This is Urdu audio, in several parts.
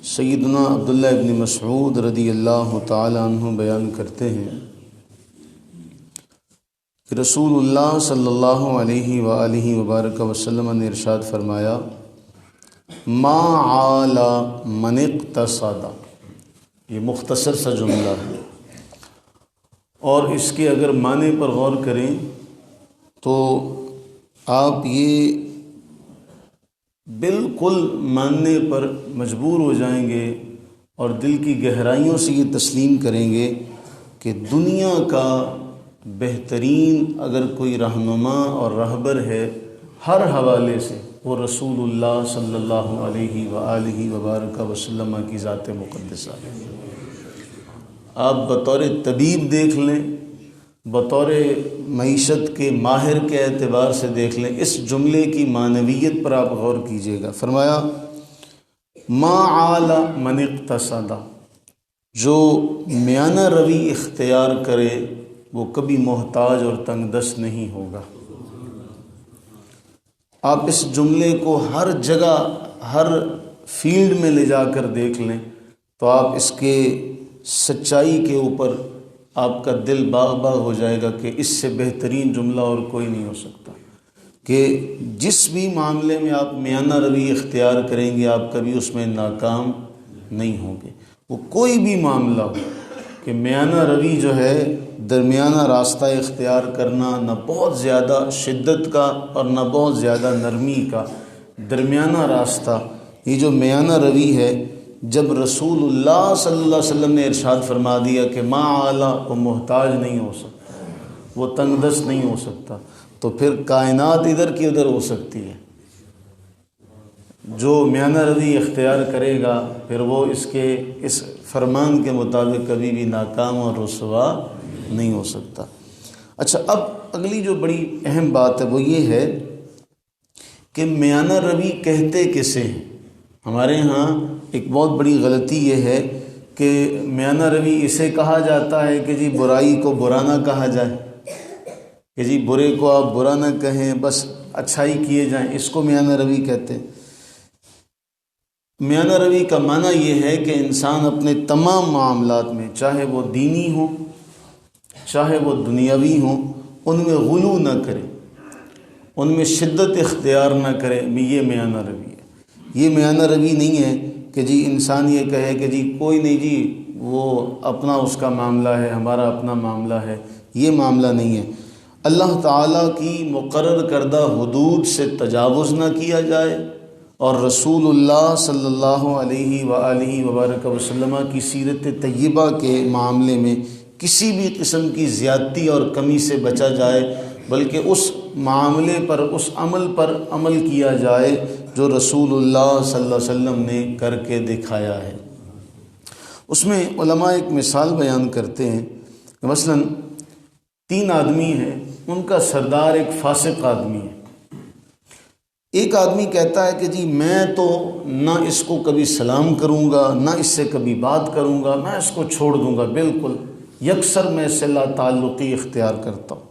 سیدنا عبداللہ ابن مسعود رضی اللہ تعالی عنہ بیان کرتے ہیں کہ رسول اللہ صلی اللہ علیہ وآلہ وبارک وسلم نے ارشاد فرمایا، ما عال من اقتصد، یہ مختصر سا جملہ ہے اور اس کے اگر معنی پر غور کریں تو آپ یہ بالکل ماننے پر مجبور ہو جائیں گے اور دل کی گہرائیوں سے یہ تسلیم کریں گے کہ دنیا کا بہترین اگر کوئی رہنما اور رہبر ہے ہر حوالے سے وہ رسول اللہ صلی اللہ علیہ وآلہ وبارک وسلم کی ذات مقدسہ ہے۔ آپ بطور طبیب دیکھ لیں، بطور معیشت کے ماہر کے اعتبار سے دیکھ لیں، اس جملے کی معنویت پر آپ غور کیجئے گا۔ فرمایا ما عال من اقتصد، جو میانہ روی اختیار کرے وہ کبھی محتاج اور تنگ دست نہیں ہوگا۔ آپ اس جملے کو ہر جگہ ہر فیلڈ میں لے جا کر دیکھ لیں تو آپ اس کے سچائی کے اوپر آپ کا دل باغ باغ ہو جائے گا کہ اس سے بہترین جملہ اور کوئی نہیں ہو سکتا کہ جس بھی معاملے میں آپ میانہ روی اختیار کریں گے آپ کبھی اس میں ناکام نہیں ہوں گے۔ وہ کوئی بھی معاملہ ہو کہ میانہ روی جو ہے، درمیانہ راستہ اختیار کرنا، نہ بہت زیادہ شدت کا اور نہ بہت زیادہ نرمی کا، درمیانہ راستہ، یہ جو میانہ روی ہے، جب رسول اللہ صلی اللہ علیہ وسلم نے ارشاد فرما دیا کہ ما عالی، وہ محتاج نہیں ہو سکتا، وہ تنگ دست نہیں ہو سکتا، تو پھر کائنات ادھر کی ادھر ہو سکتی ہے۔ جو میانہ روی اختیار کرے گا پھر وہ اس فرمان کے مطابق کبھی بھی ناکام اور رسوا نہیں ہو سکتا۔ اچھا، اب اگلی جو بڑی اہم بات ہے وہ یہ ہے کہ میانہ روی کہتے کسے ہیں؟ ہمارے ہاں ایک بہت بڑی غلطی یہ ہے کہ میانہ روی اسے کہا جاتا ہے کہ جی برائی کو برا نہ کہا جائے، کہ جی برے کو آپ برا نہ کہیں، بس اچھائی کیے جائیں، اس کو میانہ روی کہتے ہیں۔ میانہ روی کا معنی یہ ہے کہ انسان اپنے تمام معاملات میں، چاہے وہ دینی ہوں چاہے وہ دنیاوی ہوں، ان میں غلو نہ کرے، ان میں شدت اختیار نہ کرے، یہ میانہ روی ہے۔ یہ میانہ روی نہیں ہے کہ جی انسان یہ کہے کہ جی کوئی نہیں جی وہ اپنا اس کا معاملہ ہے، ہمارا اپنا معاملہ ہے، یہ معاملہ نہیں ہے۔ اللہ تعالیٰ کی مقرر کردہ حدود سے تجاوز نہ کیا جائے اور رسول اللہ صلی اللہ علیہ وآلہ وبارک وسلم کی سیرت طیبہ کے معاملے میں کسی بھی قسم کی زیادتی اور کمی سے بچا جائے، بلکہ اس معاملے پر، اس عمل پر عمل کیا جائے جو رسول اللہ صلی اللہ علیہ وسلم نے کر کے دکھایا ہے۔ اس میں علماء ایک مثال بیان کرتے ہیں کہ مثلا 3 آدمی ہیں، ان کا سردار ایک فاسق آدمی ہے۔ ایک آدمی کہتا ہے کہ جی میں تو نہ اس کو کبھی سلام کروں گا، نہ اس سے کبھی بات کروں گا، میں اس کو چھوڑ دوں گا، بالکل یکسر میں اس سے لا تعلقی اختیار کرتا ہوں۔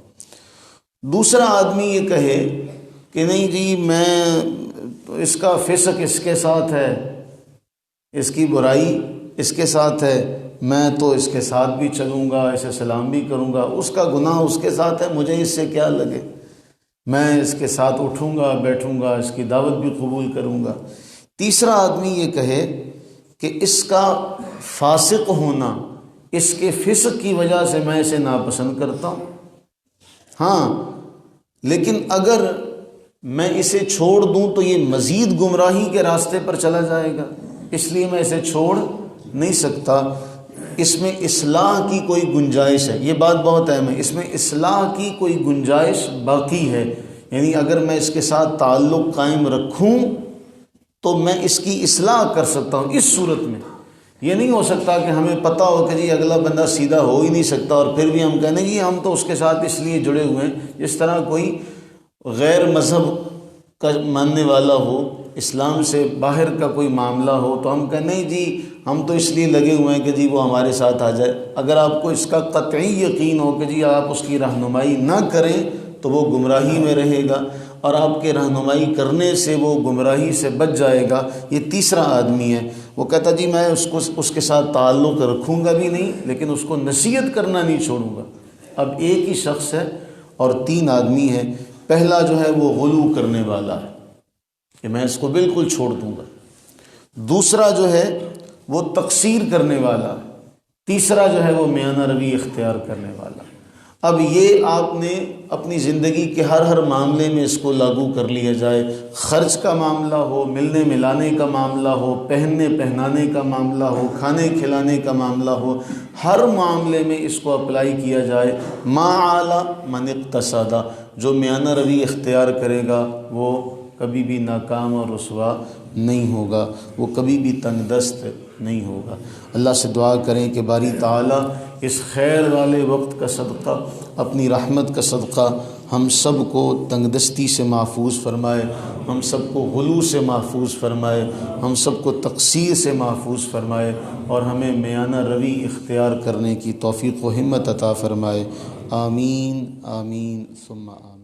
دوسرا آدمی یہ کہے کہ نہیں جی میں اس کا فسق اس کے ساتھ ہے، اس کی برائی اس کے ساتھ ہے، میں تو اس کے ساتھ بھی چلوں گا، اسے سلام بھی کروں گا، اس کا گناہ اس کے ساتھ ہے، مجھے اس سے کیا لگے، میں اس کے ساتھ اٹھوں گا بیٹھوں گا، اس کی دعوت بھی قبول کروں گا۔ تیسرا آدمی یہ کہے کہ اس کا فاسق ہونا، اس کے فسق کی وجہ سے میں اسے ناپسند کرتا ہوں، ہاں لیکن اگر میں اسے چھوڑ دوں تو یہ مزید گمراہی کے راستے پر چلا جائے گا، اس لیے میں اسے چھوڑ نہیں سکتا۔ اس میں اصلاح کی کوئی گنجائش ہے، یہ بات بہت اہم ہے، اس میں اصلاح کی کوئی گنجائش باقی ہے، یعنی اگر میں اس کے ساتھ تعلق قائم رکھوں تو میں اس کی اصلاح کر سکتا ہوں۔ اس صورت میں یہ نہیں ہو سکتا کہ ہمیں پتہ ہو کہ جی اگلا بندہ سیدھا ہو ہی نہیں سکتا اور پھر بھی ہم کہنے کہ ہم تو اس کے ساتھ اس لیے جڑے ہوئے ہیں، جس طرح کوئی غیر مذہب کا ماننے والا ہو، اسلام سے باہر کا کوئی معاملہ ہو تو ہم کہیں نہیں جی ہم تو اس لیے لگے ہوئے ہیں کہ جی وہ ہمارے ساتھ آ جائے۔ اگر آپ کو اس کا قطعی یقین ہو کہ جی آپ اس کی رہنمائی نہ کریں تو وہ گمراہی میں رہے گا، اور آپ کے رہنمائی کرنے سے وہ گمراہی سے بچ جائے گا، یہ تیسرا آدمی ہے۔ وہ کہتا جی میں اس کے ساتھ تعلق رکھوں گا بھی نہیں، لیکن اس کو نصیحت کرنا نہیں چھوڑوں گا۔ اب ایک ہی شخص ہے اور 3 آدمی ہیں۔ پہلا جو ہے وہ غلو کرنے والا ہے کہ میں اس کو بالکل چھوڑ دوں گا۔ دوسرا جو ہے وہ تقصیر کرنے والا ہے۔ تیسرا جو ہے وہ میانہ روی اختیار کرنے والا۔ اب یہ آپ نے اپنی زندگی کے ہر معاملے میں اس کو لاگو کر لیا جائے، خرچ کا معاملہ ہو، ملنے ملانے کا معاملہ ہو، پہننے پہنانے کا معاملہ ہو، کھانے کھلانے کا معاملہ ہو، ہر معاملے میں اس کو اپلائی کیا جائے۔ ما اعلی من اقتصاد، جو میانہ روی اختیار کرے گا وہ کبھی بھی ناکام اور رسوا نہیں ہوگا، وہ کبھی بھی تنگ دست نہیں ہوگا۔ اللہ سے دعا کریں کہ باری تعالیٰ اس خیر والے وقت کا صدقہ، اپنی رحمت کا صدقہ ہم سب کو تنگ دستی سے محفوظ فرمائے، ہم سب کو غلو سے محفوظ فرمائے، ہم سب کو تقصیر سے محفوظ فرمائے، اور ہمیں میانہ روی اختیار کرنے کی توفیق و ہمت عطا فرمائے۔ آمین آمین ثم آمین۔